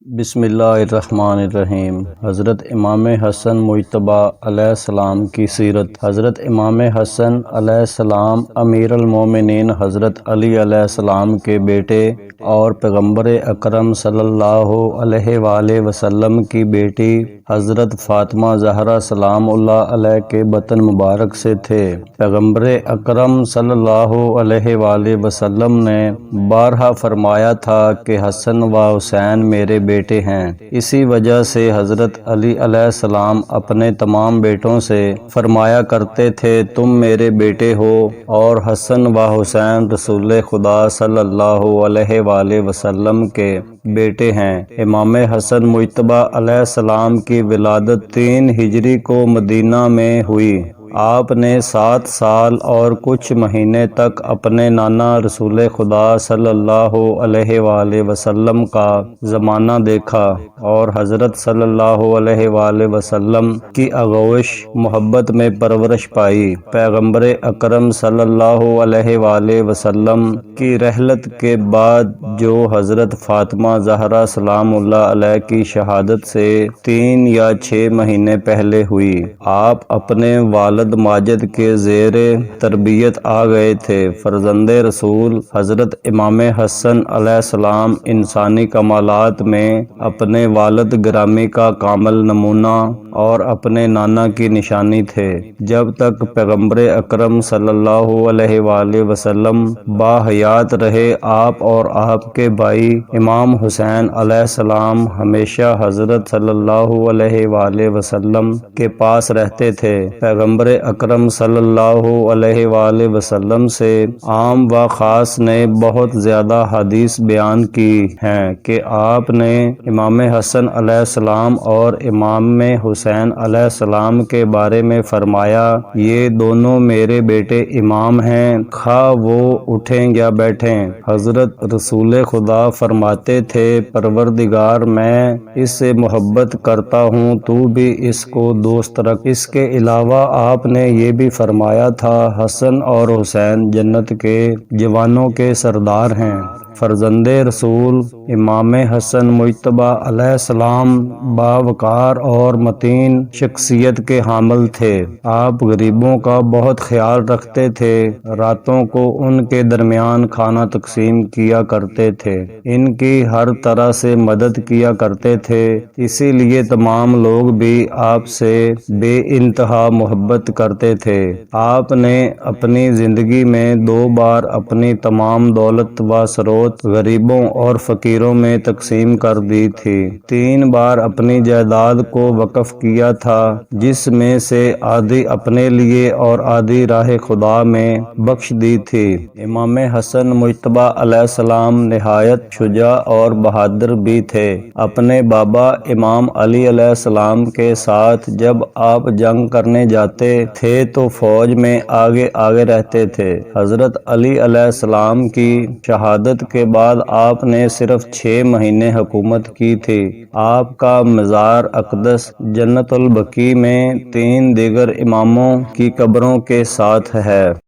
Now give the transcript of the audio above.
بسم اللہ الرحمن الرحیم۔ حضرت امام حسن مجتبیٰ علیہ السلام کی سیرت۔ حضرت امام حسن علیہ السلام امیر المومنین حضرت علی علیہ السلام کے بیٹے اور پیغمبر اکرم صلی اللہ علیہ وآلہ وسلم کی بیٹی حضرت فاطمہ زہرا سلام اللہ علیہ کے بطن مبارک سے تھے۔ پیغمبر اکرم صلی اللہ علیہ وآلہ وسلم نے بارہا فرمایا تھا کہ حسن و حسین میرے بیٹے ہیں۔ اسی وجہ سے حضرت علی علیہ السلام اپنے تمام بیٹوں سے فرمایا کرتے تھے تم میرے بیٹے ہو، اور حسن و حسین رسول خدا صلی اللہ علیہ وآلہ وسلم کے بیٹے ہیں۔ امام حسن مجتبیٰ علیہ السلام کی ولادت 3 ہجری کو مدینہ میں ہوئی۔ آپ نے 7 سال اور کچھ مہینے تک اپنے نانا رسول خدا صلی اللہ علیہ وآلہ وسلم کا زمانہ دیکھا اور حضرت صلی اللہ علیہ وآلہ وسلم کی آغوش محبت میں پرورش پائی۔ پیغمبر اکرم صلی اللہ علیہ وآلہ وسلم کی رحلت کے بعد جو حضرت فاطمہ زہرا سلام اللہ علیہ کی شہادت سے 3 یا 6 مہینے پہلے ہوئی، آپ اپنے والد ماجد کے زیر تربیت آ گئے تھے۔ فرزند رسول حضرت امام حسن علیہ السلام انسانی کمالات میں اپنے والد گرامی کا کامل نمونہ اور اپنے نانا کی نشانی تھے۔ جب تک پیغمبر اکرم صلی اللہ علیہ وآلہ وسلم باحیات رہے، آپ اور آپ کے بھائی امام حسین علیہ السلام ہمیشہ حضرت صلی اللہ علیہ وآلہ وسلم کے پاس رہتے تھے۔ پیغمبر اکرم صلی اللہ علیہ وآلہ وسلم سے عام و خاص نے بہت زیادہ حدیث بیان کی ہیں کہ آپ نے امام حسن علیہ السلام اور امام حسین علیہ السلام کے بارے میں فرمایا، یہ دونوں میرے بیٹے امام ہیں، خواہ وہ اٹھیں یا بیٹھیں۔ حضرت رسول خدا فرماتے تھے، پروردگار میں اس سے محبت کرتا ہوں، تو بھی اس کو دوست رکھ۔ اس کے علاوہ آپ نے یہ بھی فرمایا تھا، حسن اور حسین جنت کے جوانوں کے سردار ہیں۔ فرزند رسول امام حسن مجتبیٰ علیہ السلام باوقار اور متین شخصیت کے حامل تھے۔ آپ غریبوں کا بہت خیال رکھتے تھے، راتوں کو ان کے درمیان کھانا تقسیم کیا کرتے تھے، ان کی ہر طرح سے مدد کیا کرتے تھے، اسی لیے تمام لوگ بھی آپ سے بے انتہا محبت کرتے تھے۔ آپ نے اپنی زندگی میں 2 بار اپنی تمام دولت و ثروت غریبوں اور فقیروں میں تقسیم کر دی تھی۔ 3 بار اپنی جائیداد کو وقف کیا تھا، جس میں سے آدھی اپنے لیے اور آدھی راہ خدا میں بخش دی تھی۔ امام حسن مجتبیٰ علیہ السلام نہایت شجاع اور بہادر بھی تھے۔ اپنے بابا امام علی علیہ السلام کے ساتھ جب آپ جنگ کرنے جاتے تھے تو فوج میں آگے آگے رہتے تھے۔ حضرت علی علیہ السلام کی شہادت کے بعد آپ نے صرف 6 مہینے حکومت کی تھی۔ آپ کا مزار اقدس جنت البقیع میں 3 دیگر اماموں کی قبروں کے ساتھ ہے۔